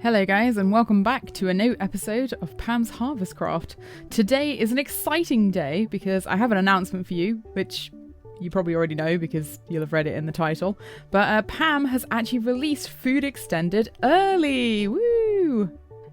Hello guys, and welcome back to a new episode of Pam's HarvestCraft. Today is an exciting day because I have an announcement for you, which you probably already know because you'll have read it in the title. But Pam has actually released Food Extended early! Woo!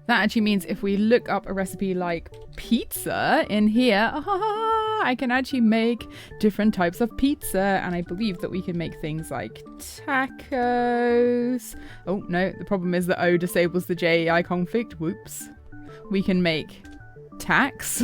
That actually means if we look up a recipe like pizza in here, I can actually make different types of pizza, and I believe that we can make things like tacos. Oh no, the problem is that O disables the JEI conflict. Whoops. We can make tax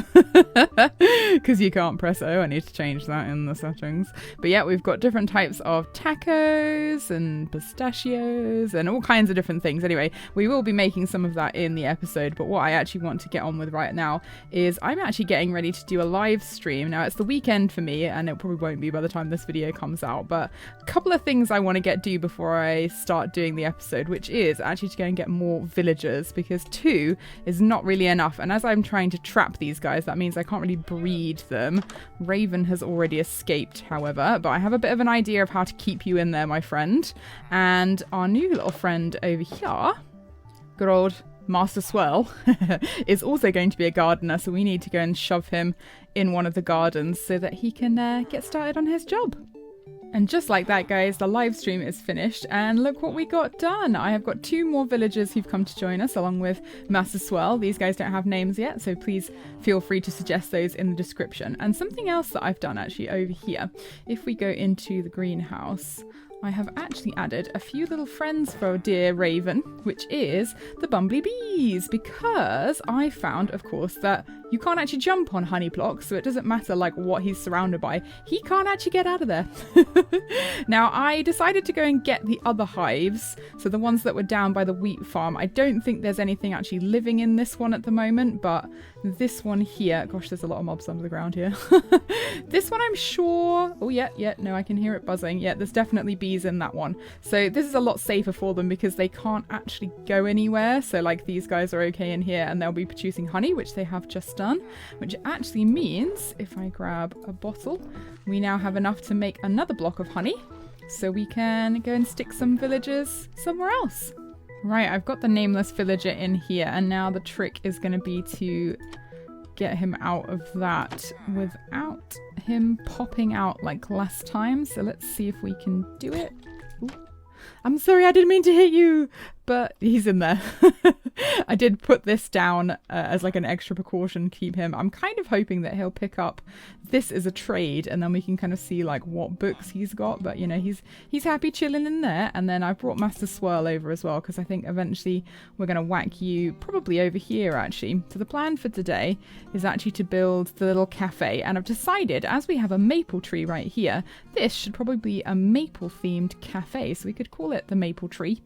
because you can't press O. I need to change that in the settings. But yeah, we've got different types of tacos and pistachios and all kinds of different things. Anyway, we will be making some of that in the episode, but what I actually want to get on with right now is I'm actually getting ready to do a live stream. Now it's the weekend for me, and it probably won't be by the time this video comes out, but a couple of things I want to do before I start doing the episode, which is actually to go and get more villagers, because 2 is not really enough, and as I'm trying to trap these guys, that means I can't really breed them. Raven has already escaped, however, but I have a bit of an idea of how to keep you in there, my friend. And our new little friend over here, good old Master Swirl, is also going to be a gardener, so we need to go and shove him in one of the gardens so that he can get started on his job. And just like that, guys, the live stream is finished, and look what we got done. I have got 2 more villagers who've come to join us, along with Master Swell. These guys don't have names yet, so please feel free to suggest those in the description. And something else that I've done actually over here, if we go into the greenhouse, I have actually added a few little friends for dear Raven, which is the bumblebees, because I found, of course, that you can't actually jump on honey blocks, so it doesn't matter like what he's surrounded by. He can't actually get out of there. Now, I decided to go and get the other hives, so the ones that were down by the wheat farm. I don't think there's anything actually living in this one at the moment, but this one here, gosh, there's a lot of mobs under the ground here. This one I'm sure, oh yeah, no, I can hear it buzzing. Yeah, there's definitely bees in that one. So this is a lot safer for them because they can't actually go anywhere. So like these guys are okay in here, and they'll be producing honey, which they have just done, which actually means if I grab a bottle, we now have enough to make another block of honey, so we can go and stick some villagers somewhere else. Right, I've got the nameless villager in here, and now the trick is going to be to get him out of that without him popping out like last time. So let's see if we can do it. Ooh. I'm sorry, I didn't mean to hit you, but he's in there. I did put this down as like an extra precaution to keep him. I'm kind of hoping that he'll pick up this as a trade, and then we can kind of see like what books he's got. But you know, he's happy chilling in there. And then I brought Master Swirl over as well, because I think eventually we're going to whack you probably over here actually. So the plan for today is actually to build the little cafe, and I've decided, as we have a maple tree right here, this should probably be a maple themed cafe, so we could call it the Maple Tree,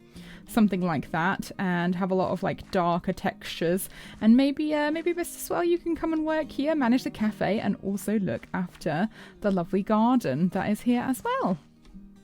something like that, and have a lot of like darker textures. And maybe Mr. Swell, you can come and work here, manage the cafe, and also look after the lovely garden that is here as well.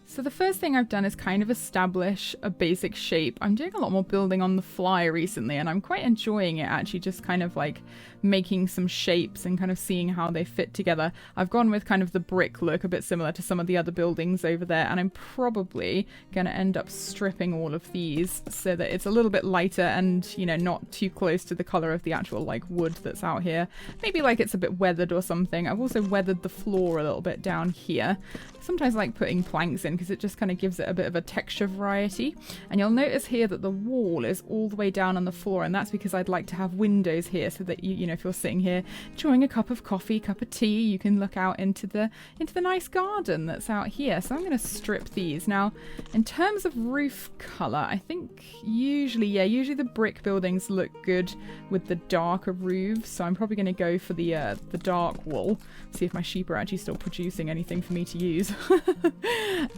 So the first thing I've done is kind of establish a basic shape. I'm doing a lot more building on the fly recently, and I'm quite enjoying it actually, just kind of like making some shapes and kind of seeing how they fit together. I've gone with kind of the brick look, a bit similar to some of the other buildings over there, and I'm probably going to end up stripping all of these so that it's a little bit lighter and, you know, not too close to the color of the actual like wood that's out here. Maybe like it's a bit weathered or something. I've also weathered the floor a little bit down here. Sometimes I like putting planks in because it just kind of gives it a bit of a texture variety. And you'll notice here that the wall is all the way down on the floor, and that's because I'd like to have windows here so that you know, if you're sitting here enjoying a cup of coffee, cup of tea, you can look out into the nice garden that's out here. So I'm going to strip these. Now, in terms of roof color, I think usually the brick buildings look good with the darker roofs, so I'm probably going to go for the dark wool. See if my sheep are actually still producing anything for me to use.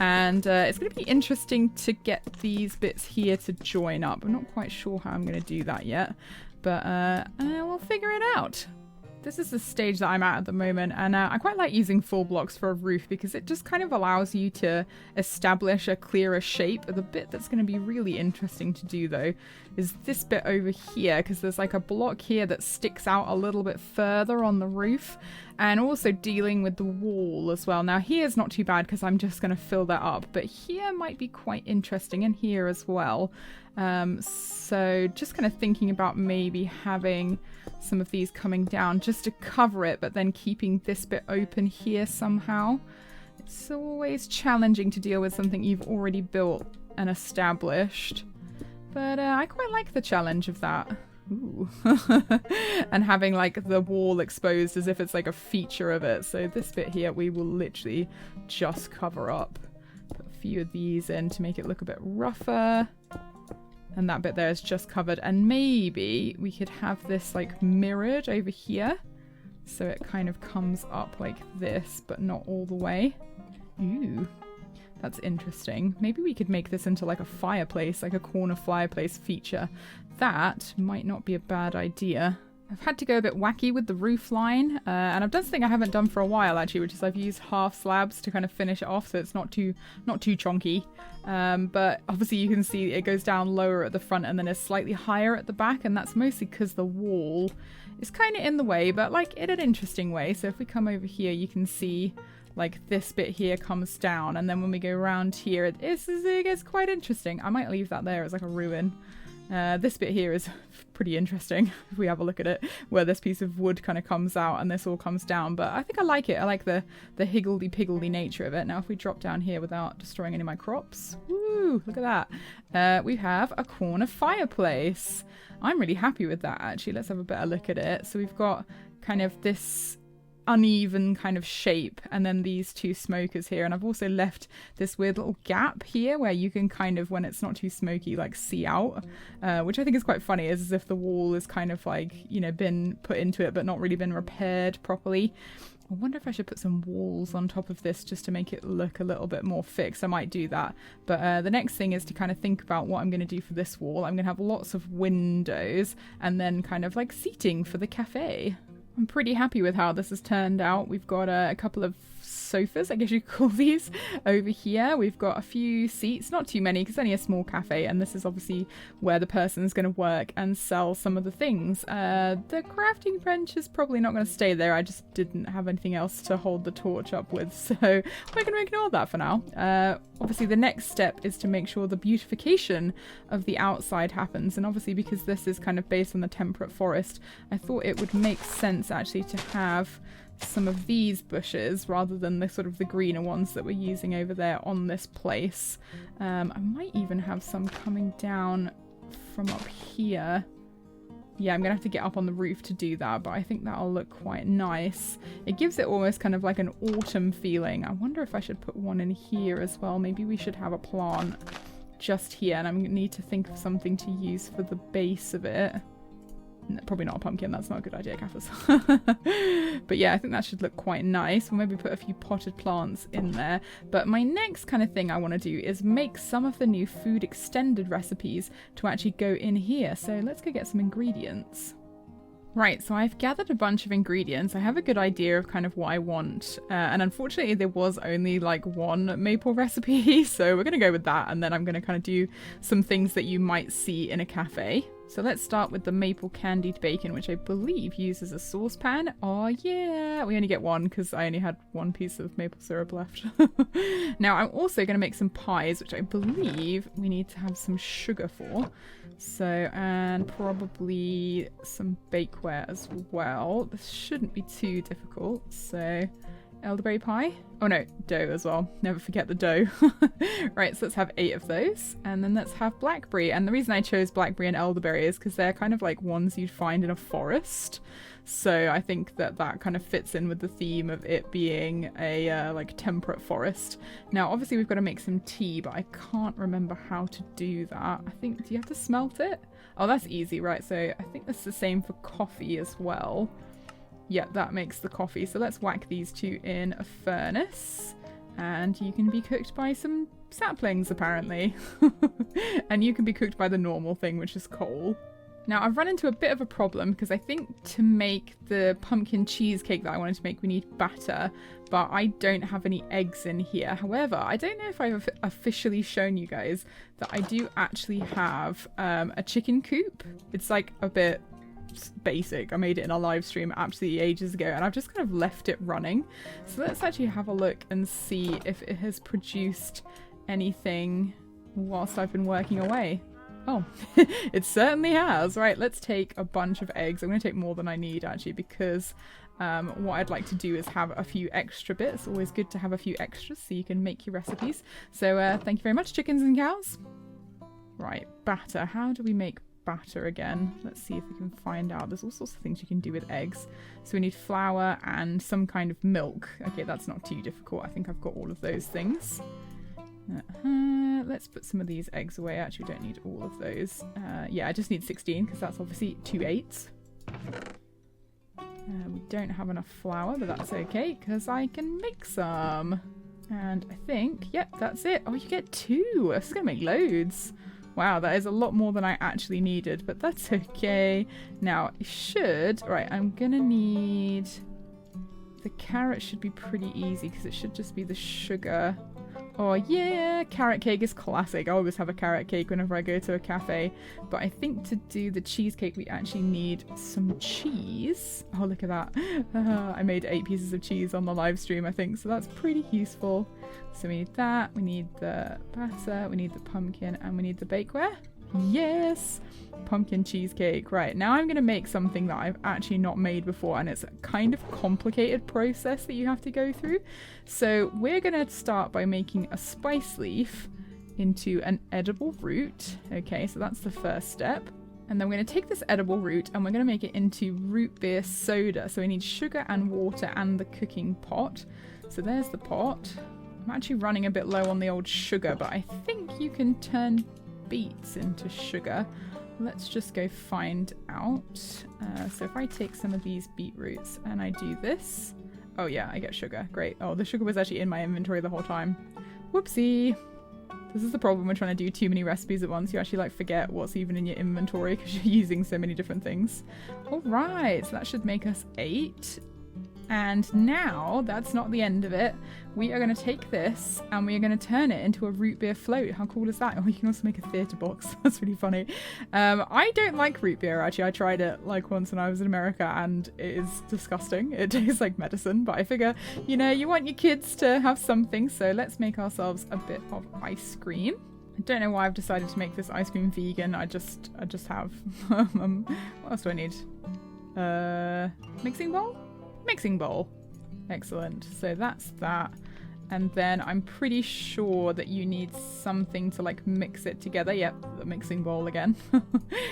And it's going to be interesting to get these bits here to join up. I'm not quite sure how I'm going to do that yet, but we'll figure it out. This is the stage that I'm at the moment, and I quite like using full blocks for a roof because it just kind of allows you to establish a clearer shape. The bit that's going to be really interesting to do though is this bit over here, because there's like a block here that sticks out a little bit further on the roof, and also dealing with the wall as well. Now here's not too bad because I'm just going to fill that up, but here might be quite interesting, and here as well. So just kind of thinking about maybe having some of these coming down just to cover it, but then keeping this bit open here somehow. It's always challenging to deal with something you've already built and established. But I quite like the challenge of that. Ooh. And having like the wall exposed as if it's like a feature of it. So this bit here we will literally just cover up. Put a few of these in to make it look a bit rougher. And that bit there is just covered. And maybe we could have this like mirrored over here. So it kind of comes up like this, but not all the way. Ooh. That's interesting. Maybe we could make this into like a fireplace, like a corner fireplace feature. That might not be a bad idea. I've had to go a bit wacky with the roof line, and I've done something I haven't done for a while actually, which is I've used half slabs to kind of finish it off, so it's not too chonky. But obviously you can see it goes down lower at the front and then is slightly higher at the back, and that's mostly because the wall is kind of in the way, but like in an interesting way. So if we come over here, you can see like this bit here comes down, and then when we go around here, it gets quite interesting. I might leave that there as like a ruin. This bit here is pretty interesting if we have a look at it, where this piece of wood kind of comes out and this all comes down, but I think I like it. I like the higgledy-piggledy nature of it. Now if we drop down here without destroying any of my crops, woo, look at that. We have a corner fireplace. I'm really happy with that actually. Let's have a better look at it. So we've got kind of this uneven kind of shape, and then these two smokers here, and I've also left this weird little gap here where you can kind of, when it's not too smoky, like see out, which I think is quite funny, is as if the wall is kind of like, you know, been put into it but not really been repaired properly. I wonder if I should put some walls on top of this just to make it look a little bit more fixed. I might do that. But the next thing is to kind of think about what I'm going to do for this wall. I'm going to have lots of windows and then kind of like seating for the cafe. I'm pretty happy with how this has turned out. We've got a couple of sofas, I guess you could call these, over here. We've got a few seats, not too many because it's only a small cafe, and this is obviously where the person's going to work and sell some of the things. The crafting bench is probably not going to stay there. I just didn't have anything else to hold the torch up with, so we're going to ignore that for now. Obviously the next step is to make sure the beautification of the outside happens, and obviously because this is kind of based on the temperate forest, I thought it would make sense actually to have some of these bushes rather than the sort of the greener ones that we're using over there on this place. I might even have some coming down from up here. Yeah, I'm gonna have to get up on the roof to do that, but I think that'll look quite nice. It gives it almost kind of like an autumn feeling. I wonder if I should put one in here as well. Maybe we should have a plant just here, and I'm gonna need to think of something to use for the base of it. Probably not a pumpkin, that's not a good idea, Kaffers. But yeah, I think that should look quite nice. We'll maybe put a few potted plants in there. But my next kind of thing I want to do is make some of the new food extended recipes to actually go in here. So let's go get some ingredients. Right, so I've gathered a bunch of ingredients. I have a good idea of kind of what I want. And unfortunately, there was only like one maple recipe. So we're going to go with that. And then I'm going to kind of do some things that you might see in a cafe. So let's start with the maple candied bacon, which I believe uses a saucepan. Oh yeah, we only get one because I only had one piece of maple syrup left. Now I'm also going to make some pies, which I believe we need to have some sugar for. So, and probably some bakeware as well. This shouldn't be too difficult. So elderberry pie. Oh no, dough as well. Never forget the dough. Right, so let's have 8 of those. And then let's have blackberry. And the reason I chose blackberry and elderberry is because they're kind of like ones you'd find in a forest. So I think that that kind of fits in with the theme of it being a like temperate forest. Now obviously we've got to make some tea, but I can't remember how to do that. I think, do you have to smelt it? Oh, that's easy, right? So I think that's the same for coffee as well. Yeah, that makes the coffee. So let's whack these two in a furnace. And you can be cooked by some saplings, apparently. And you can be cooked by the normal thing, which is coal. Now, I've run into a bit of a problem because I think to make the pumpkin cheesecake that I wanted to make, we need batter. But I don't have any eggs in here. However, I don't know if I've officially shown you guys that I do actually have a chicken coop. It's like a bit basic. I made it in a live stream absolutely ages ago and I've just kind of left it running. So let's actually have a look and see if it has produced anything whilst I've been working away. Oh, it certainly has. Right, let's take a bunch of eggs. I'm going to take more than I need, actually, because what I'd like to do is have a few extra bits. Always good to have a few extras so you can make your recipes. So thank you very much, chickens and cows. Right, batter. How do we make batter again? Let's see if we can find out. There's all sorts of things you can do with eggs. So we need flour and some kind of milk. Okay, that's not too difficult. I think I've got all of those things. Let's put some of these eggs away. Actually, we don't need all of those. Yeah, I just need 16 because that's obviously 2 8s. We don't have enough flour, but that's okay because I can make some. And I think, yep, that's it. Oh, you get 2. This is going to make loads. Wow, that is a lot more than I actually needed, but that's okay. Now, right, I'm going to need... The carrot should be pretty easy because it should just be the sugar. Oh yeah, carrot cake is classic. I always have a carrot cake whenever I go to a cafe. But I think to do the cheesecake, we actually need some cheese. Oh, look at that. I made 8 pieces of cheese on the live stream, I think. So that's pretty useful. So we need that. We need the batter. We need the pumpkin. And we need the bakeware. Yes! Pumpkin cheesecake. Right, now I'm going to make something that I've actually not made before, and it's a kind of complicated process that you have to go through. So we're going to start by making a spice leaf into an edible root. Okay, so that's the first step. And then we're going to take this edible root and we're going to make it into root beer soda. So we need sugar and water and the cooking pot. So there's the pot. I'm actually running a bit low on the old sugar, but I think you can turn beets into sugar. Let's just go find out. So if I take some of these beetroots and I do this, oh yeah, I get sugar. Great. Oh, the sugar was actually in my inventory the whole time. Whoopsie. This is the problem when trying to do too many recipes at once. You actually like forget what's even in your inventory because you're using so many different things. All right, so that should make us 8. And now, that's not the end of it. We are going to take this and we are going to turn it into a root beer float. How cool is that? Oh, you can also make a theatre box. That's really funny. I don't like root beer, actually. I tried it like once when I was in America and it is disgusting. It tastes like medicine, but I figure, you know, you want your kids to have something. So let's make ourselves a bit of ice cream. I don't know why I've decided to make this ice cream vegan. I just have. What else do I need? Mixing bowl? Mixing bowl. Excellent. So that's that. And then I'm pretty sure that you need something to like mix it together. Yep, the mixing bowl again.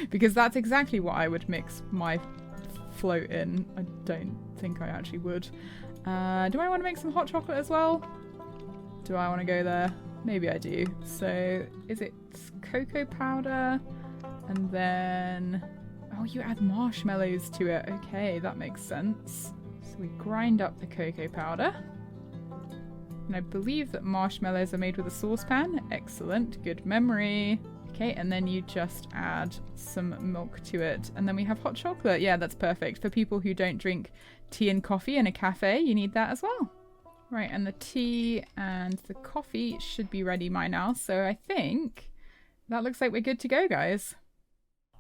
Because that's exactly what I would mix my float in. I don't think I actually would. Do I want to make some hot chocolate as well? Do I want to go there? Maybe I do. So is it cocoa powder? And then... Oh, you add marshmallows to it. Okay, that makes sense. So we grind up the cocoa powder. And I believe that marshmallows are made with a saucepan. Excellent. Good memory. Okay, and then you just add some milk to it. And then we have hot chocolate. Yeah, that's perfect. For people who don't drink tea and coffee in a cafe, you need that as well. Right, and the tea and the coffee should be ready by now. So I think that looks like we're good to go, guys.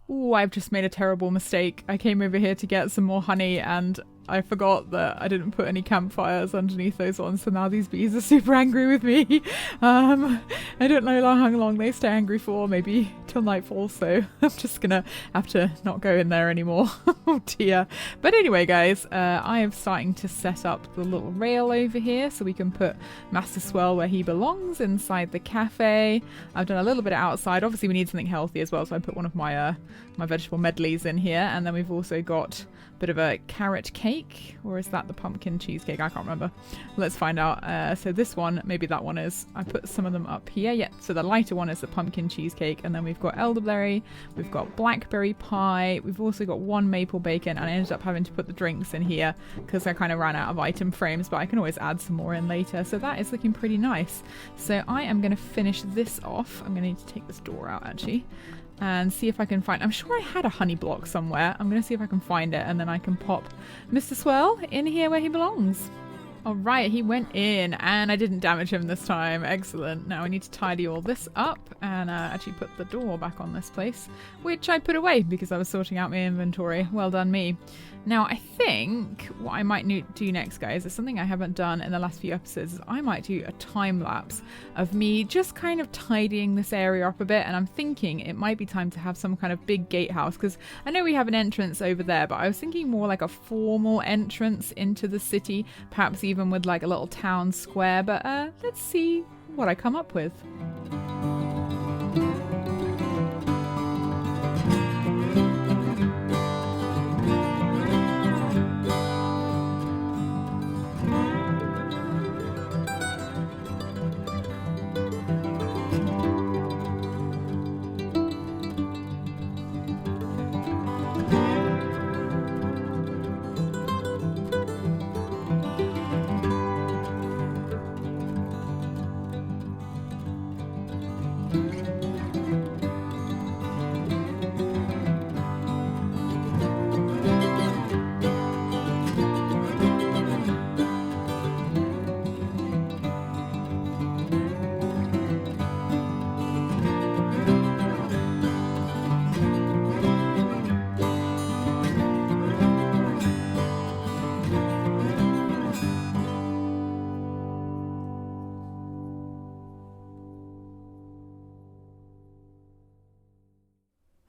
Ooh, I've just made a terrible mistake. I came over here to get some more honey and I forgot that I didn't put any campfires underneath those ones, so now these bees are super angry with me. I don't know how long they stay angry for, maybe till nightfall, so I'm just gonna have to not go in there anymore. Oh dear. But anyway, guys, I am starting to set up the little rail over here so we can put Master Swell where he belongs, inside the cafe. I've done a little bit outside. Obviously we need something healthy as well, so I put one of my my vegetable medleys in here, and then we've also got bit of a carrot cake, or is that the pumpkin cheesecake? I can't remember. Let's find out. So this one, maybe that one is. I put some of them up here. Yeah, so the lighter one is the pumpkin cheesecake, and then we've got elderberry, we've got blackberry pie, we've also got 1 maple bacon, and I ended up having to put the drinks in here because I kind of ran out of item frames, but I can always add some more in later. So that is looking pretty nice. So I am going to finish this off. I'm going to need to take this door out actually and see if I can find... I'm sure I had a honey block somewhere. I'm going to see if I can find it, and then I can pop Mr. Swell in here where he belongs. All right, he went in and I didn't damage him this time. Excellent. Now I need to tidy all this up and actually put the door back on this place, which I put away because I was sorting out my inventory. Well done me. Now I think what I might do next, guys, is something I haven't done in the last few episodes. Is I might do a time lapse of me just kind of tidying this area up a bit, and I'm thinking it might be time to have some kind of big gatehouse, because I know we have an entrance over there, but I was thinking more like a formal entrance into the city, perhaps even with like a little town square. But let's see what I come up with.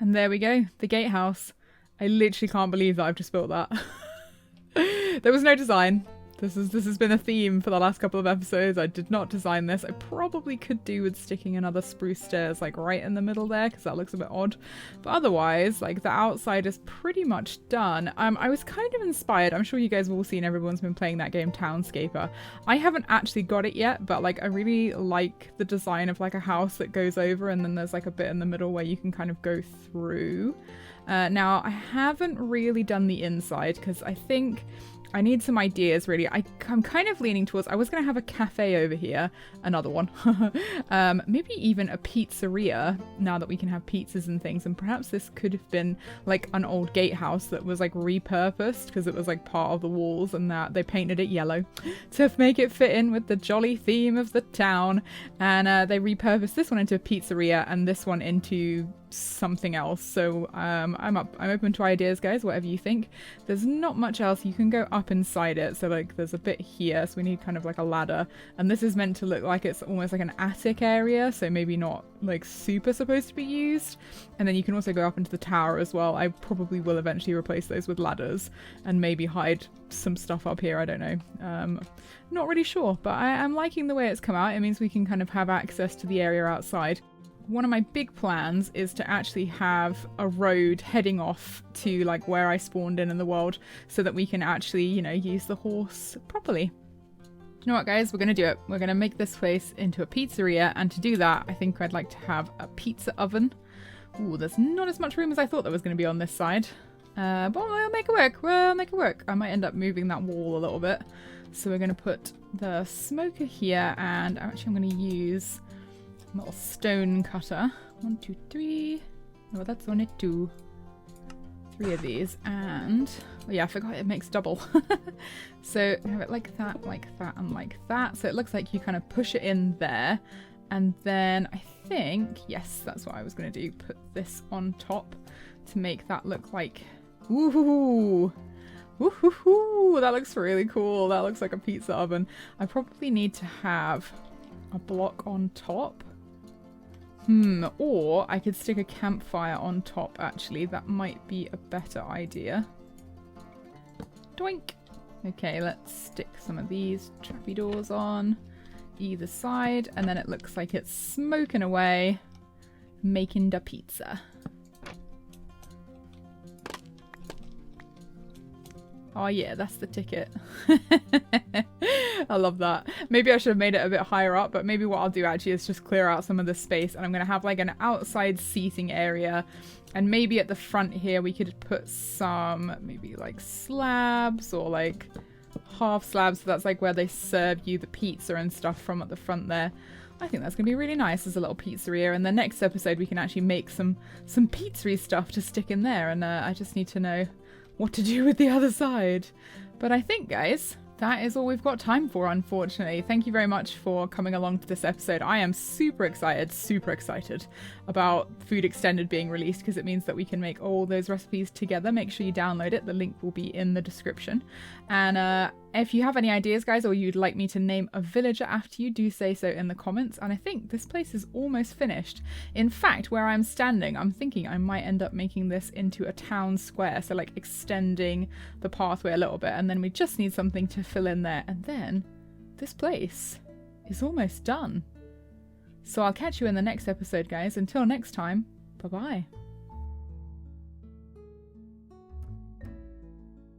And there we go, the gatehouse. I literally can't believe that I've just built that. There was no design. This has been a theme for the last couple of episodes. I did not design this. I probably could do with sticking another spruce stairs like right in the middle there, because that looks a bit odd. But otherwise, like, the outside is pretty much done. I was kind of inspired. I'm sure you guys have all seen, everyone's been playing that game Townscaper. I haven't actually got it yet, but like I really like the design of like a house that goes over and then there's like a bit in the middle where you can kind of go through. Now I haven't really done the inside because I think I need some ideas, really. I'm kind of leaning towards, I was going to have a cafe over here, another one. Maybe even a pizzeria, now that we can have pizzas and things. And perhaps this could have been like an old gatehouse that was like repurposed because it was like part of the walls, and that they painted it yellow to make it fit in with the jolly theme of the town. And they repurposed this one into a pizzeria and this one into something else. So I'm open to ideas, guys, whatever you think. There's not much else. You can go up inside it, so like there's a bit here, so we need kind of like a ladder, and this is meant to look like it's almost like an attic area, so maybe not like super supposed to be used. And then you can also go up into the tower as well. I probably will eventually replace those with ladders and maybe hide some stuff up here. I don't know, not really sure, but I'm liking the way it's come out. It means we can kind of have access to the area outside. One of my big plans is to actually have a road heading off to like where I spawned in the world, so that we can actually, you know, use the horse properly. You know what, guys? We're going to do it. We're going to make this place into a pizzeria, and to do that, I think I'd like to have a pizza oven. Ooh, there's not as much room as I thought there was going to be on this side. But we'll make it work. We'll make it work. I might end up moving that wall a little bit. So we're going to put the smoker here, and actually I'm going to use little stone cutter. 1, 2, 3. Oh, that's only 2. 3 of these, and oh yeah, I forgot it makes double. So we have it like that, and like that. So it looks like you kind of push it in there, and then I think, yes, that's what I was going to do. Put this on top to make that look like, ooh, woohoo! That looks really cool. That looks like a pizza oven. I probably need to have a block on top. Or I could stick a campfire on top, actually. That might be a better idea. Doink! Okay, let's stick some of these trappy doors on either side, and then it looks like it's smoking away, making the pizza. Oh yeah, that's the ticket. I love that. Maybe I should have made it a bit higher up, but maybe what I'll do actually is just clear out some of the space, and I'm going to have like an outside seating area, and maybe at the front here we could put some maybe like slabs or like half slabs, so that's like where they serve you the pizza and stuff from at the front there. I think that's going to be really nice as a little pizzeria, and the next episode we can actually make some pizzeria stuff to stick in there, and I just need to know what to do with the other side. But I think, guys, That is all we've got time for, unfortunately. Thank you very much for coming along to this episode. I am super excited about Food Extended being released, because it means that we can make all those recipes together. Make sure you download it. The link will be in the description. And if you have any ideas, guys, or you'd like me to name a villager after you, do say so in the comments. And I think this place is almost finished. In fact, where I'm standing, I'm thinking I might end up making this into a town square. So like extending the pathway a little bit, and then we just need something to fill in there. And then this place is almost done. So I'll catch you in the next episode, guys. Until next time, bye-bye.